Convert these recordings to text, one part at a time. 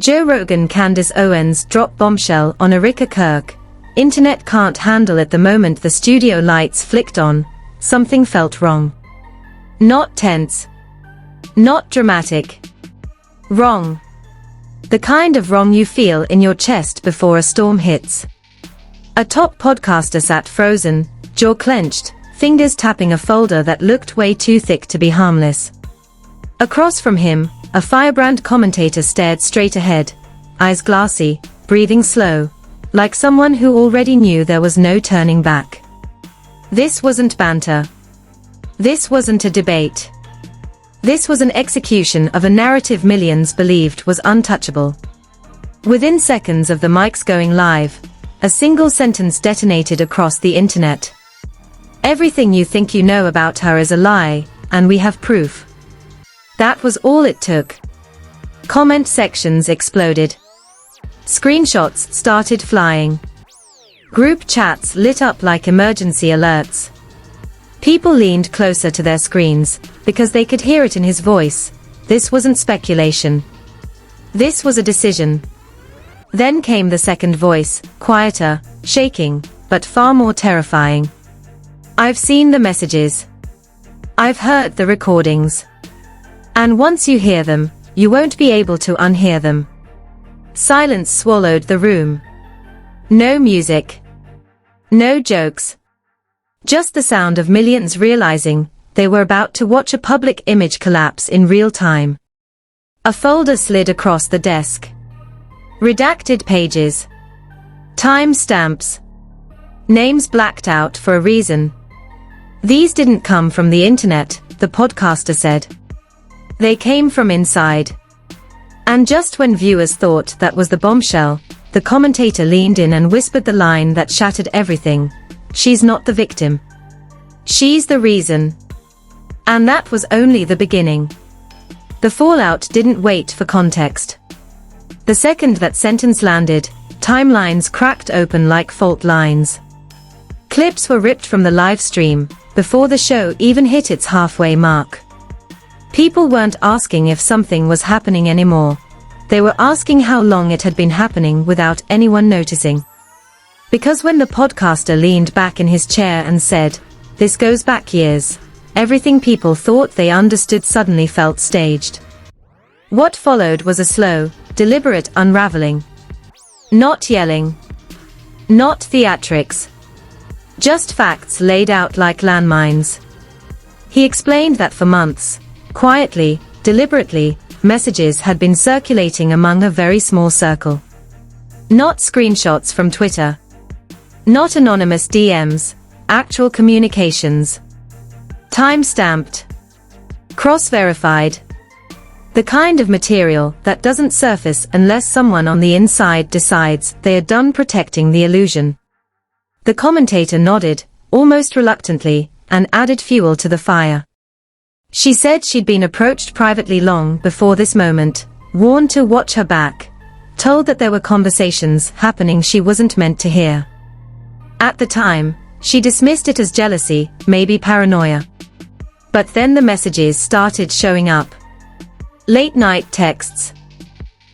Joe Rogan Candace Owens drop bombshell on Erika Kirk. Internet can't handle it. The moment the studio lights flicked on, something felt wrong. Not tense. Not dramatic. Wrong. The kind of wrong you feel in your chest before a storm hits. A top podcaster sat frozen, jaw clenched, fingers tapping a folder that looked way too thick to be harmless. Across from him, a firebrand commentator stared straight ahead, eyes glassy, breathing slow, like someone who already knew there was no turning back. This wasn't banter. This wasn't a debate. This was an execution of a narrative millions believed was untouchable. Within seconds of the mics going live, a single sentence detonated across the internet. Everything you think you know about her is a lie, and we have proof. That was all it took. Comment sections exploded. Screenshots started flying. Group chats lit up like emergency alerts. People leaned closer to their screens, because they could hear it in his voice. This wasn't speculation. This was a decision. Then came the second voice, quieter, shaking, but far more terrifying. I've seen the messages. I've heard the recordings. And once you hear them, you won't be able to unhear them. Silence swallowed the room. No music. No jokes. Just the sound of millions realizing they were about to watch a public image collapse in real time. A folder slid across the desk. Redacted pages. Time stamps. Names blacked out for a reason. These didn't come from the internet, the podcaster said. They came from inside. And just when viewers thought that was the bombshell, the commentator leaned in and whispered the line that shattered everything. She's not the victim. She's the reason. And that was only the beginning. The fallout didn't wait for context. The second that sentence landed, timelines cracked open like fault lines. Clips were ripped from the live stream, before the show even hit its halfway mark. People weren't asking if something was happening anymore. They were asking how long it had been happening without anyone noticing. Because when the podcaster leaned back in his chair and said, "This goes back years," everything people thought they understood suddenly felt staged. What followed was a slow, deliberate unraveling. Not yelling. Not theatrics. Just facts laid out like landmines. He explained that for months, quietly, deliberately, messages had been circulating among a very small circle. Not screenshots from Twitter. Not anonymous DMs, actual communications. Time-stamped. Cross-verified. The kind of material that doesn't surface unless someone on the inside decides they are done protecting the illusion. The commentator nodded, almost reluctantly, and added fuel to the fire. She said she'd been approached privately long before this moment, warned to watch her back, told that there were conversations happening she wasn't meant to hear. At the time, she dismissed it as jealousy, maybe paranoia. But then the messages started showing up. Late-night texts.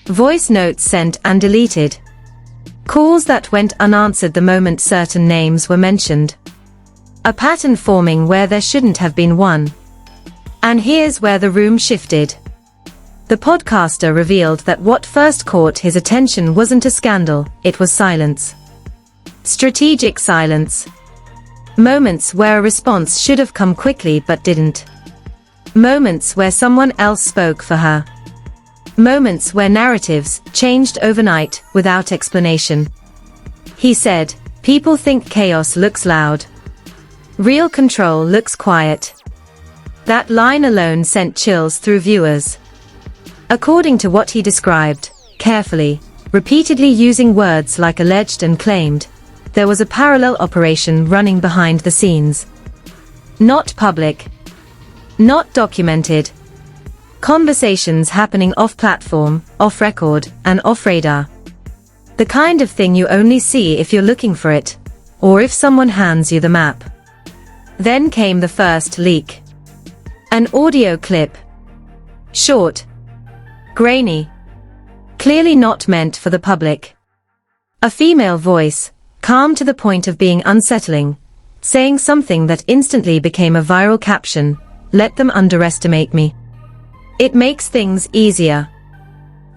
Voice notes sent and deleted. Calls that went unanswered the moment certain names were mentioned. A pattern forming where there shouldn't have been one. And here's where the room shifted. The podcaster revealed that what first caught his attention wasn't a scandal, it was silence. Strategic silence. Moments where a response should have come quickly but didn't. Moments where someone else spoke for her. Moments where narratives changed overnight without explanation. He said, "People think chaos looks loud. Real control looks quiet." That line alone sent chills through viewers. According to what he described, carefully, repeatedly using words like alleged and claimed, there was a parallel operation running behind the scenes. Not public. Not documented. Conversations happening off-platform, off-record, and off-radar. The kind of thing you only see if you're looking for it, or if someone hands you the map. Then came the first leak. An audio clip. Short. Grainy. clearly not meant for the public. A female voice, calm to the point of being unsettling, saying something that instantly became a viral caption, "Let them underestimate me. It makes things easier."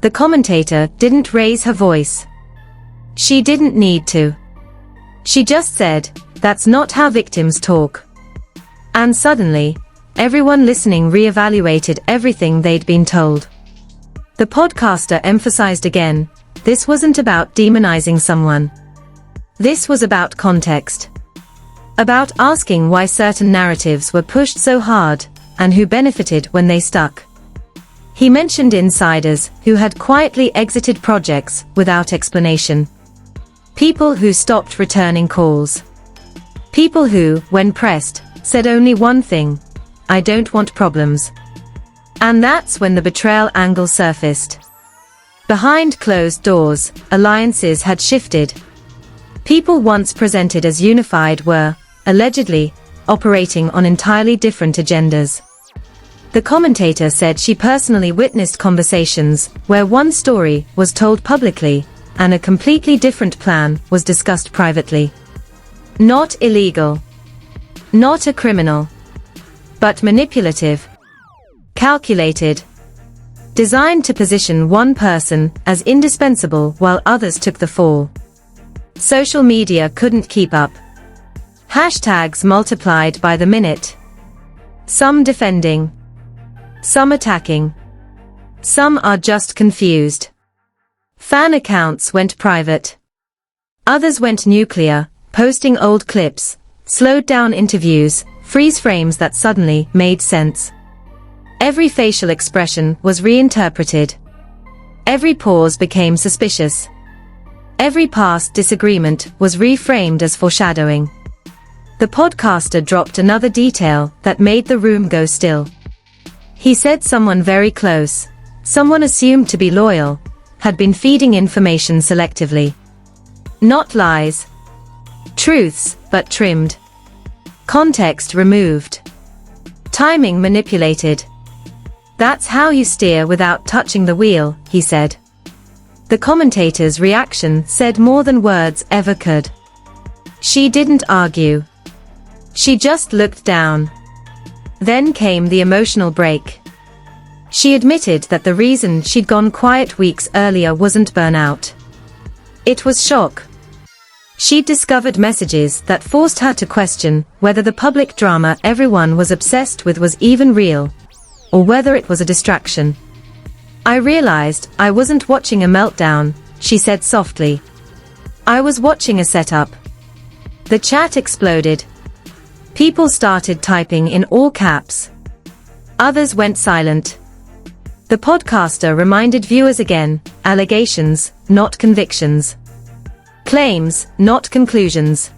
The commentator didn't raise her voice. She didn't need to. She just said, "That's not how victims talk." And suddenly, everyone listening reevaluated everything they'd been told. The podcaster emphasized again, this wasn't about demonizing someone. This was about context. About asking why certain narratives were pushed so hard, and who benefited when they stuck. He mentioned insiders who had quietly exited projects without explanation. People who stopped returning calls. People who, when pressed, said only one thing: "I don't want problems." And that's when the betrayal angle surfaced. Behind closed doors, alliances had shifted. People once presented as unified were, allegedly, operating on entirely different agendas. The commentator said she personally witnessed conversations where one story was told publicly, and a completely different plan was discussed privately. Not illegal. Not a criminal. But manipulative. Calculated. Designed to position one person as indispensable while others took the fall. Social media couldn't keep up. Hashtags multiplied by the minute. Some defending. Some attacking. Some are just confused. Fan accounts went private. Others went nuclear, posting old clips, slowed down interviews, freeze frames that suddenly made sense. Every facial expression was reinterpreted. Every pause became suspicious. Every past disagreement was reframed as foreshadowing. The podcaster dropped another detail that made the room go still. He said someone very close, someone assumed to be loyal, had been feeding information selectively. Not lies. Truths, but trimmed. Context removed. Timing manipulated. "That's how you steer without touching the wheel," he said. The commentator's reaction said more than words ever could. She didn't argue. She just looked down. Then came the emotional break. She admitted that the reason she'd gone quiet weeks earlier wasn't burnout. It was shock. She'd discovered messages that forced her to question whether the public drama everyone was obsessed with was even real, or whether it was a distraction. "I realized I wasn't watching a meltdown," she said softly. "I was watching a setup." The chat exploded. People started typing in all caps. Others went silent. The podcaster reminded viewers again, allegations, not convictions. Claims, not conclusions.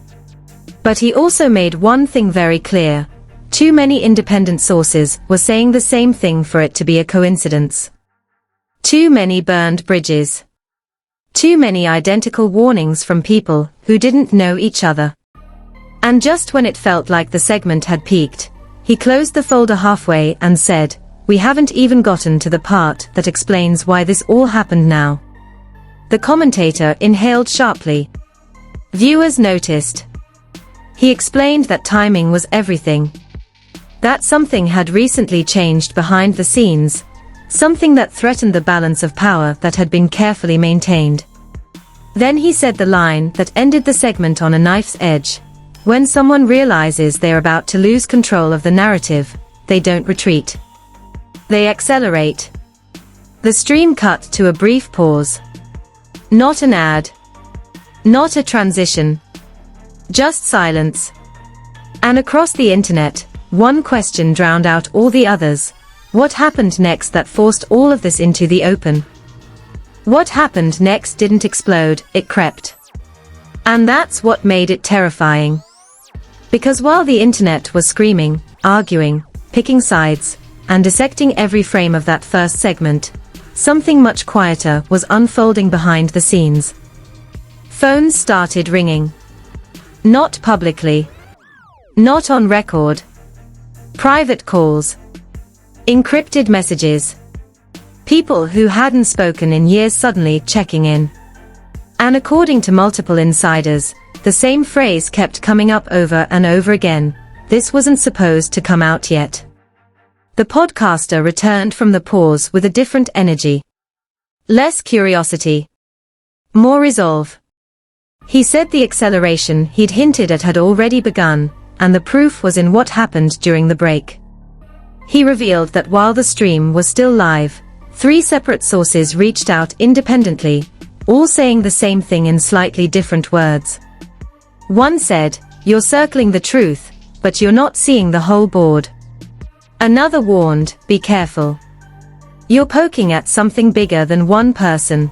But he also made one thing very clear. Too many independent sources were saying the same thing for it to be a coincidence. Too many burned bridges. Too many identical warnings from people who didn't know each other. And just when it felt like the segment had peaked, he closed the folder halfway and said, "We haven't even gotten to the part that explains why this all happened now." The commentator inhaled sharply. Viewers noticed. He explained that timing was everything. That something had recently changed behind the scenes, something that threatened the balance of power that had been carefully maintained. Then he said the line that ended the segment on a knife's edge. When someone realizes they're about to lose control of the narrative, they don't retreat. They accelerate. The stream cut to a brief pause. Not an ad. Not a transition. Just silence. And across the internet, one question drowned out all the others. What happened next that forced all of this into the open? What happened next didn't explode, it crept. And that's what made it terrifying. Because while the internet was screaming, arguing, picking sides, and dissecting every frame of that first segment, something much quieter was unfolding behind the scenes. Phones started ringing. Not publicly. Not on record. Private calls. Encrypted messages. People who hadn't spoken in years suddenly checking in. And according to multiple insiders, the same phrase kept coming up over and over again: this wasn't supposed to come out yet. The podcaster returned from the pause with a different energy. Less curiosity. More resolve. He said the acceleration he'd hinted at had already begun, and the proof was in what happened during the break. He revealed that while the stream was still live, 3 separate sources reached out independently, all saying the same thing in slightly different words. One said, "You're circling the truth, but you're not seeing the whole board." Another warned, "Be careful. You're poking at something bigger than one person."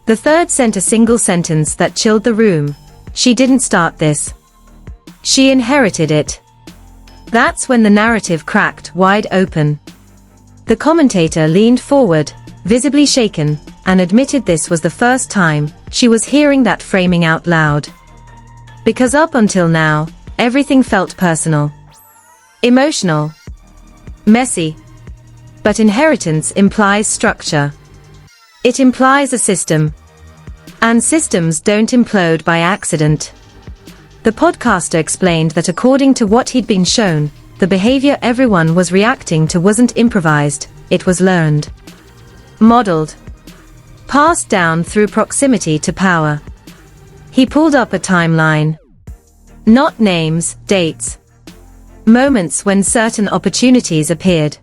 The third sent a single sentence that chilled the room: "She didn't start this. She inherited it." That's when the narrative cracked wide open. The commentator leaned forward, visibly shaken, and admitted this was the first time she was hearing that framing out loud. Because up until now, everything felt personal, emotional, messy. But inheritance implies structure. It implies a system. And systems don't implode by accident. The podcaster explained that according to what he'd been shown, the behavior everyone was reacting to wasn't improvised, it was learned, modeled, passed down through proximity to power. He pulled up a timeline. Not names, dates. Moments when certain opportunities appeared.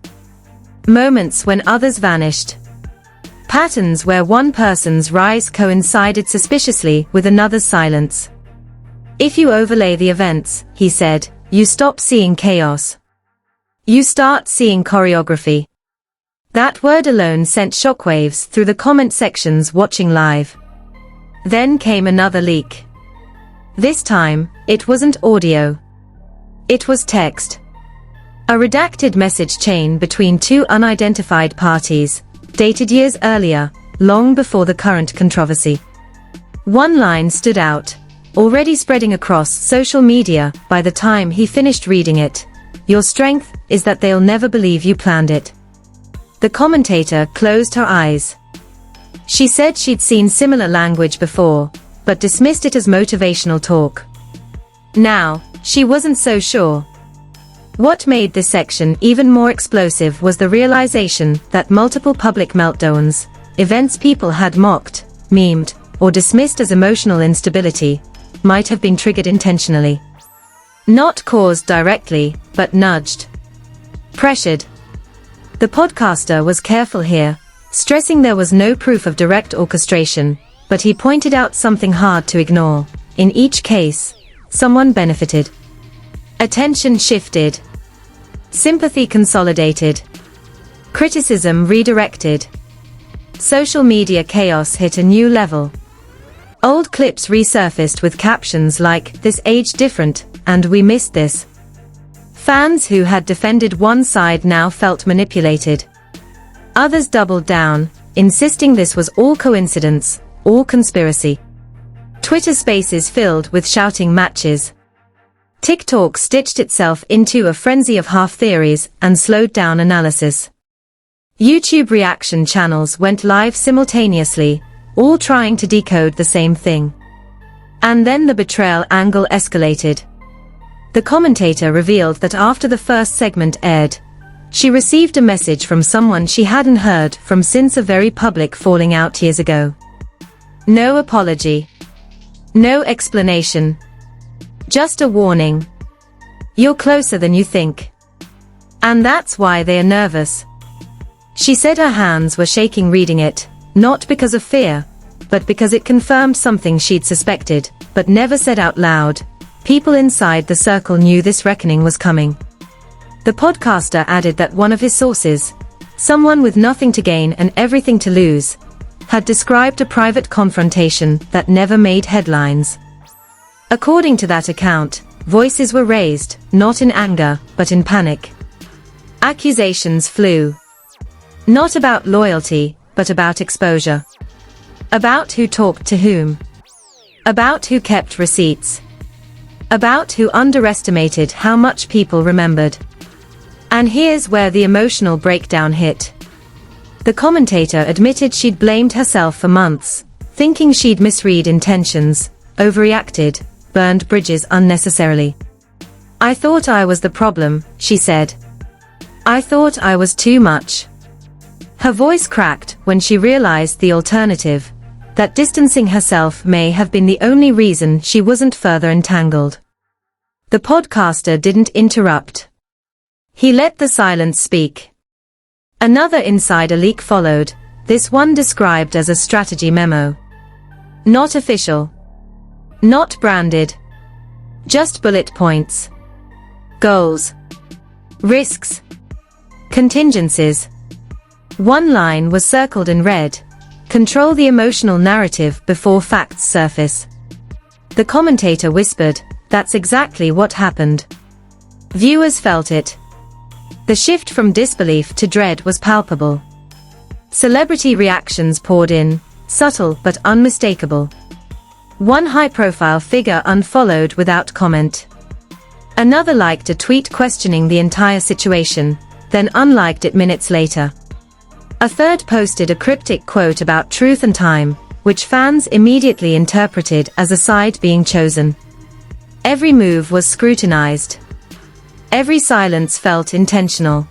Moments when others vanished. Patterns where one person's rise coincided suspiciously with another's silence. If you overlay the events, he said, you stop seeing chaos. You start seeing choreography. That word alone sent shockwaves through the comment sections watching live. Then came another leak. This time, it wasn't audio. It was text. A redacted message chain between 2 unidentified parties, dated years earlier, long before the current controversy. One line stood out, already spreading across social media by the time he finished reading it: "Your strength is that they'll never believe you planned it." The commentator closed her eyes. She said she'd seen similar language before, but dismissed it as motivational talk. Now, she wasn't so sure. What made this section even more explosive was the realization that multiple public meltdowns, events people had mocked, memed, or dismissed as emotional instability, might have been triggered intentionally. Not caused directly, but nudged. Pressured. The podcaster was careful here, stressing there was no proof of direct orchestration, but he pointed out something hard to ignore. In each case, someone benefited. Attention shifted. Sympathy consolidated. Criticism redirected. Social media chaos hit a new level. Old clips resurfaced with captions like, "This aged different," and "We missed this." Fans who had defended one side now felt manipulated. Others doubled down, insisting this was all coincidence, all conspiracy. Twitter spaces filled with shouting matches. TikTok stitched itself into a frenzy of half-theories and slowed down analysis. YouTube reaction channels went live simultaneously, all trying to decode the same thing. And then the betrayal angle escalated. The commentator revealed that after the first segment aired, she received a message from someone she hadn't heard from since a very public falling out years ago. No apology. No explanation. Just a warning. You're closer than you think. And that's why they are nervous. She said her hands were shaking reading it, not because of fear, but because it confirmed something she'd suspected, but never said out loud. People inside the circle knew this reckoning was coming. The podcaster added that one of his sources, someone with nothing to gain and everything to lose, had described a private confrontation that never made headlines. According to that account, voices were raised, not in anger, but in panic. Accusations flew. Not about loyalty, but about exposure. About who talked to whom. About who kept receipts. About who underestimated how much people remembered. And here's where the emotional breakdown hit. The commentator admitted she'd blamed herself for months, thinking she'd misread intentions, overreacted, burned bridges unnecessarily. "I thought I was the problem," she said. "I thought I was too much." Her voice cracked when she realized the alternative, that distancing herself may have been the only reason she wasn't further entangled. The podcaster didn't interrupt. He let the silence speak. Another insider leak followed, this one described as a strategy memo. Not official. Not branded. Just bullet points. Goals. Risks. Contingencies. One line was circled in red. Control the emotional narrative before facts surface. The commentator whispered, "That's exactly what happened." Viewers felt it. The shift from disbelief to dread was palpable. Celebrity reactions poured in, subtle but unmistakable. One high-profile figure unfollowed without comment. Another liked a tweet questioning the entire situation, then unliked it minutes later. A third posted a cryptic quote about truth and time, which fans immediately interpreted as a side being chosen. Every move was scrutinized. Every silence felt intentional.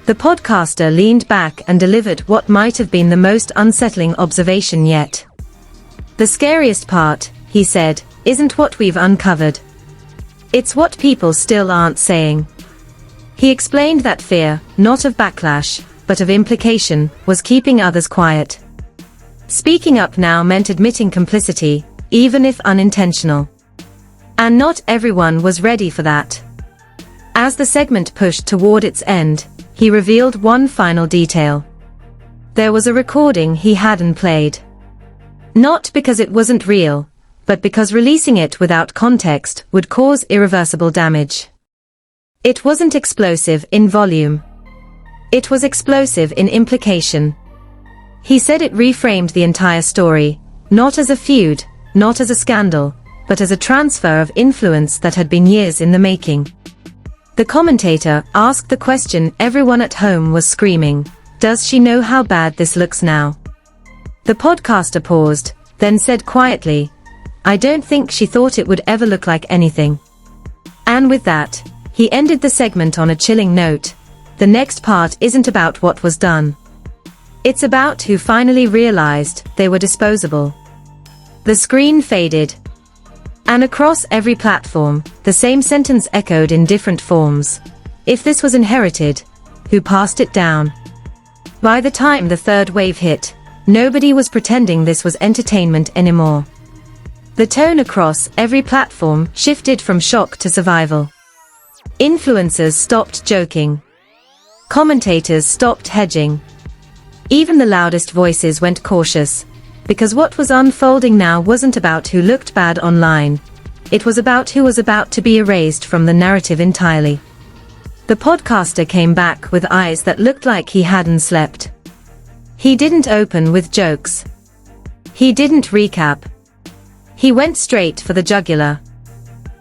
The podcaster leaned back and delivered what might have been the most unsettling observation yet. "The scariest part," he said, "isn't what we've uncovered. It's what people still aren't saying." He explained that fear, not of backlash, but of implication, was keeping others quiet. Speaking up now meant admitting complicity, even if unintentional. And not everyone was ready for that. As the segment pushed toward its end, he revealed one final detail. There was a recording he hadn't played. Not because it wasn't real, but because releasing it without context would cause irreversible damage. It wasn't explosive in volume. It was explosive in implication. He said it reframed the entire story, not as a feud, not as a scandal, but as a transfer of influence that had been years in the making. The commentator asked the question everyone at home was screaming, "Does she know how bad this looks now?" The podcaster paused, then said quietly, "I don't think she thought it would ever look like anything." And with that, he ended the segment on a chilling note. The next part isn't about what was done. It's about who finally realized they were disposable. The screen faded. And across every platform, the same sentence echoed in different forms. If this was inherited, who passed it down? By the time the third wave hit, nobody was pretending this was entertainment anymore. The tone across every platform shifted from shock to survival. Influencers stopped joking. Commentators stopped hedging. Even the loudest voices went cautious, because what was unfolding now wasn't about who looked bad online. It was about who was about to be erased from the narrative entirely. The podcaster came back with eyes that looked like he hadn't slept. He didn't open with jokes. He didn't recap. He went straight for the jugular.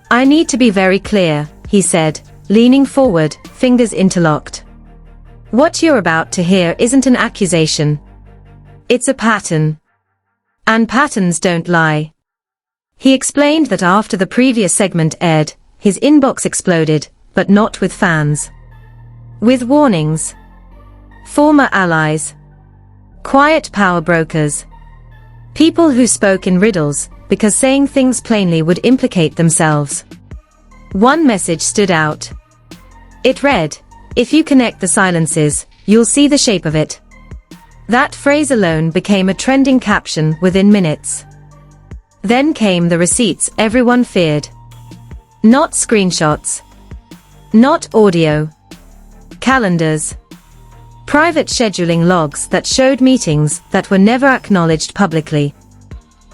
"I need to be very clear," he said, leaning forward, fingers interlocked. "What you're about to hear isn't an accusation. It's a pattern. And patterns don't lie." He explained that after the previous segment aired, his inbox exploded, but not with fans. With warnings. Former allies. Quiet power brokers. People who spoke in riddles, because saying things plainly would implicate themselves. One message stood out. It read, "If you connect the silences, you'll see the shape of it." That phrase alone became a trending caption within minutes. Then came the receipts everyone feared. Not screenshots. Not audio. Calendars. Private scheduling logs that showed meetings that were never acknowledged publicly.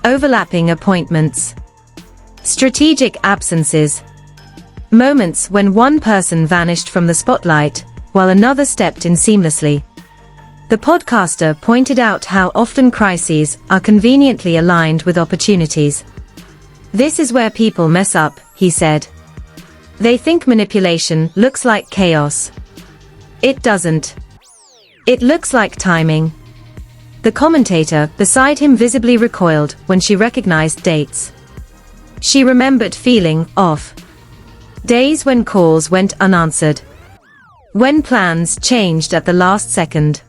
Overlapping appointments. Strategic absences. Moments when one person vanished from the spotlight, while another stepped in seamlessly. The podcaster pointed out how often crises are conveniently aligned with opportunities. "This is where people mess up," he said. "They think manipulation looks like chaos. It doesn't. It looks like timing. The commentator beside him visibly recoiled when she recognized dates. She remembered feeling off. Days when calls went unanswered. When plans changed at the last second.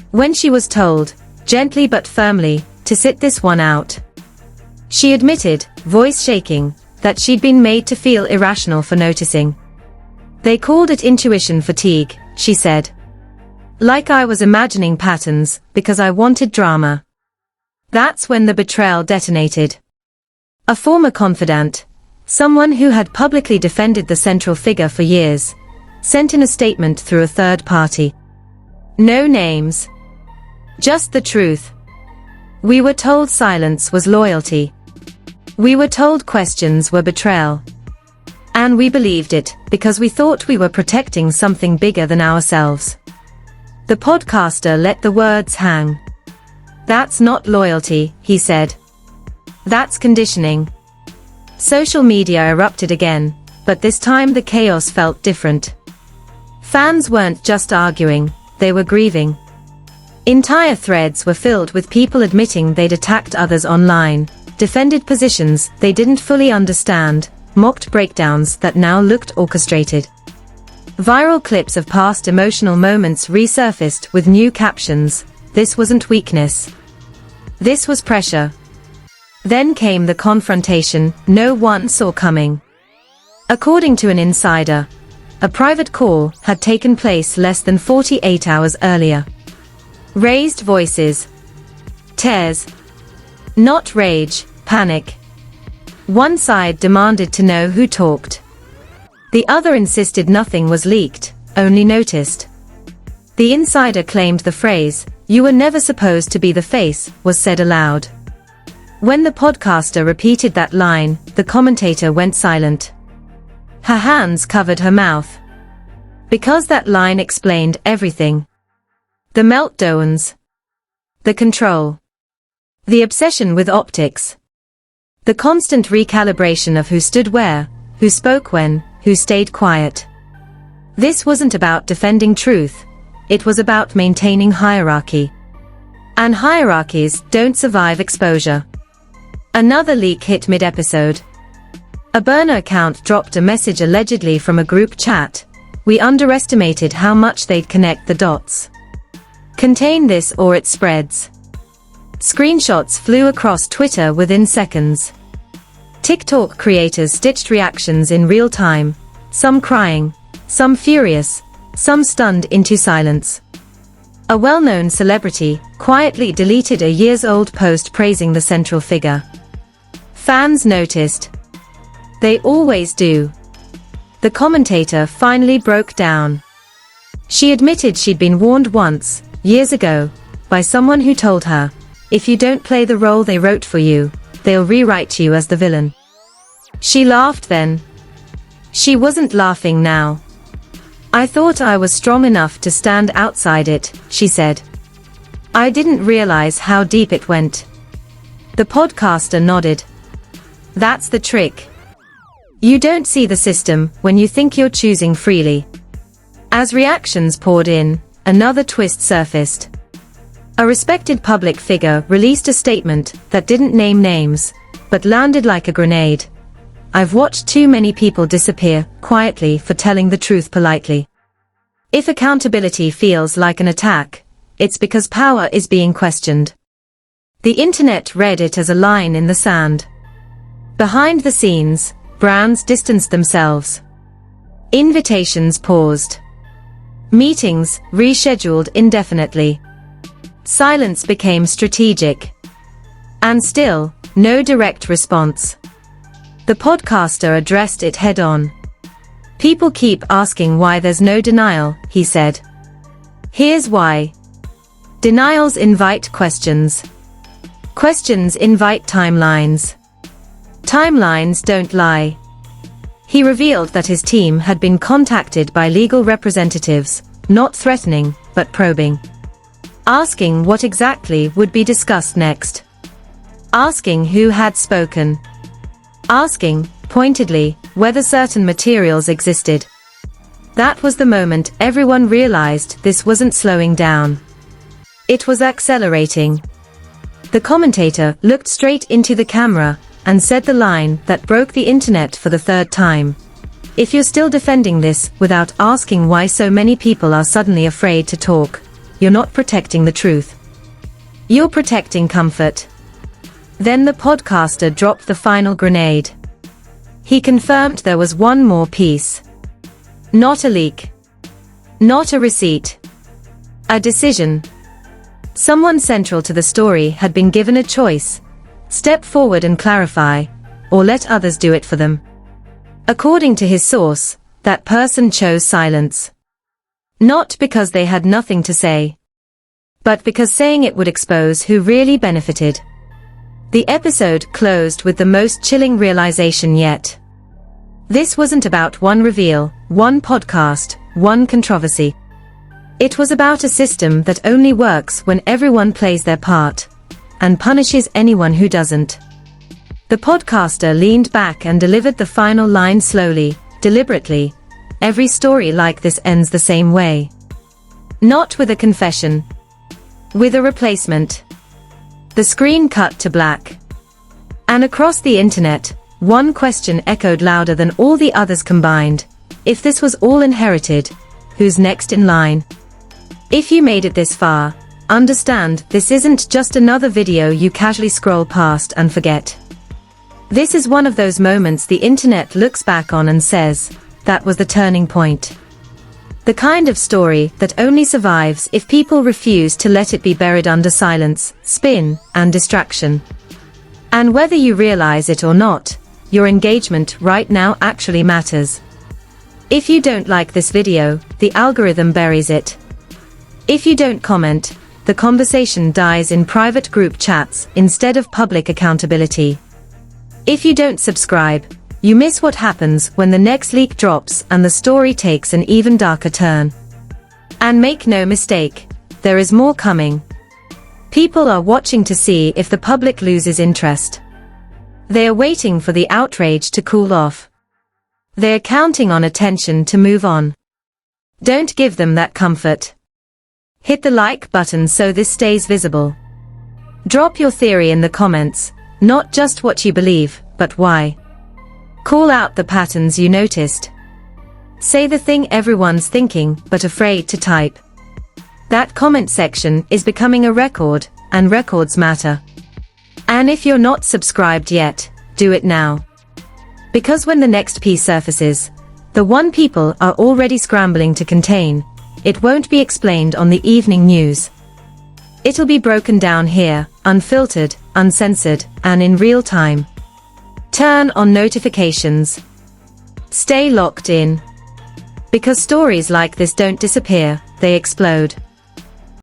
When she was told, gently but firmly, to sit this one out. She admitted, voice shaking, that she'd been made to feel irrational for noticing. They called it intuition fatigue, she said. Like I was imagining patterns, because I wanted drama. That's when the betrayal detonated. A former confidant, someone who had publicly defended the central figure for years, sent in a statement through a third party. No names. Just the truth. We were told silence was loyalty. We were told questions were betrayal. And we believed it, because we thought we were protecting something bigger than ourselves. The podcaster let the words hang. That's not loyalty, he said. That's conditioning. Social media erupted again, but this time the chaos felt different. Fans weren't just arguing, they were grieving. Entire threads were filled with people admitting they'd attacked others online, defended positions they didn't fully understand, mocked breakdowns that now looked orchestrated. Viral clips of past emotional moments resurfaced with new captions. This wasn't weakness. This was pressure. Then came the confrontation no one saw coming. According to an insider, a private call had taken place less than 48 hours earlier. Raised voices. Tears. Not rage, panic. One side demanded to know who talked. The other insisted nothing was leaked, only noticed. The insider claimed the phrase, "You were never supposed to be the face," was said aloud. When the podcaster repeated that line, the commentator went silent. Her hands covered her mouth. Because that line explained everything. The meltdowns. The control. The obsession with optics. The constant recalibration of who stood where, who spoke when, who stayed quiet. This wasn't about defending truth, it was about maintaining hierarchy. And hierarchies don't survive exposure. Another leak hit mid-episode. A burner account dropped a message allegedly from a group chat. We underestimated how much they'd connect the dots. Contain this or it spreads. Screenshots flew across Twitter within seconds. TikTok creators stitched reactions in real time, some crying, some furious, some stunned into silence. A well-known celebrity quietly deleted a years-old post praising the central figure. Fans noticed. They always do. The commentator finally broke down. She admitted she'd been warned once, years ago, by someone who told her, if you don't play the role they wrote for you, they'll rewrite you as the villain. She laughed then. She wasn't laughing now. I thought I was strong enough to stand outside it, she said. I didn't realize how deep it went. The podcaster nodded. That's the trick. You don't see the system when you think you're choosing freely. As reactions poured in, another twist surfaced. A respected public figure released a statement that didn't name names, but landed like a grenade. I've watched too many people disappear quietly for telling the truth politely. If accountability feels like an attack, it's because power is being questioned. The internet read it as a line in the sand. Behind the scenes, brands distanced themselves. Invitations paused. Meetings rescheduled indefinitely. Silence became strategic. And still, no direct response. The podcaster addressed it head-on. People keep asking why there's no denial, he said. Here's why. Denials invite questions. Questions invite timelines. Timelines don't lie. He revealed that his team had been contacted by legal representatives, not threatening, but probing. Asking what exactly would be discussed next. Asking who had spoken. Asking, pointedly, whether certain materials existed. That was the moment everyone realized this wasn't slowing down. It was accelerating. The commentator looked straight into the camera and said the line that broke the internet for the third time. If you're still defending this without asking why so many people are suddenly afraid to talk, you're not protecting the truth. You're protecting comfort. Then the podcaster dropped the final grenade. He confirmed there was one more piece. Not a leak. Not a receipt. A decision. Someone central to the story had been given a choice: step forward and clarify, or let others do it for them. According to his source, that person chose silence. Not because they had nothing to say, but because saying it would expose who really benefited. The episode closed with the most chilling realization yet. This wasn't about one reveal, one podcast, one controversy. It was about a system that only works when everyone plays their part, and punishes anyone who doesn't. The podcaster leaned back and delivered the final line slowly, deliberately. Every story like this ends the same way. Not with a confession. With a replacement. The screen cut to black. And across the internet, one question echoed louder than all the others combined. If this was all inherited, who's next in line? If you made it this far, understand this isn't just another video you casually scroll past and forget. This is one of those moments the internet looks back on and says, that was the turning point. The kind of story that only survives if people refuse to let it be buried under silence, spin, and distraction. And whether you realize it or not, your engagement right now actually matters. If you don't like this video, the algorithm buries it. If you don't comment, the conversation dies in private group chats instead of public accountability. If you don't subscribe, you miss what happens when the next leak drops and the story takes an even darker turn. And make no mistake, there is more coming. People are watching to see if the public loses interest. They are waiting for the outrage to cool off. They are counting on attention to move on. Don't give them that comfort. Hit the like button so this stays visible. Drop your theory in the comments, not just what you believe, but why. Call out the patterns you noticed. Say the thing everyone's thinking but afraid to type. That comment section is becoming a record, and records matter. And if you're not subscribed yet, do it now. Because when the next piece surfaces, the one people are already scrambling to contain, it won't be explained on the evening news. It'll be broken down here, unfiltered, uncensored, and in real time. Turn on notifications. Stay locked in. Because stories like this don't disappear, they explode.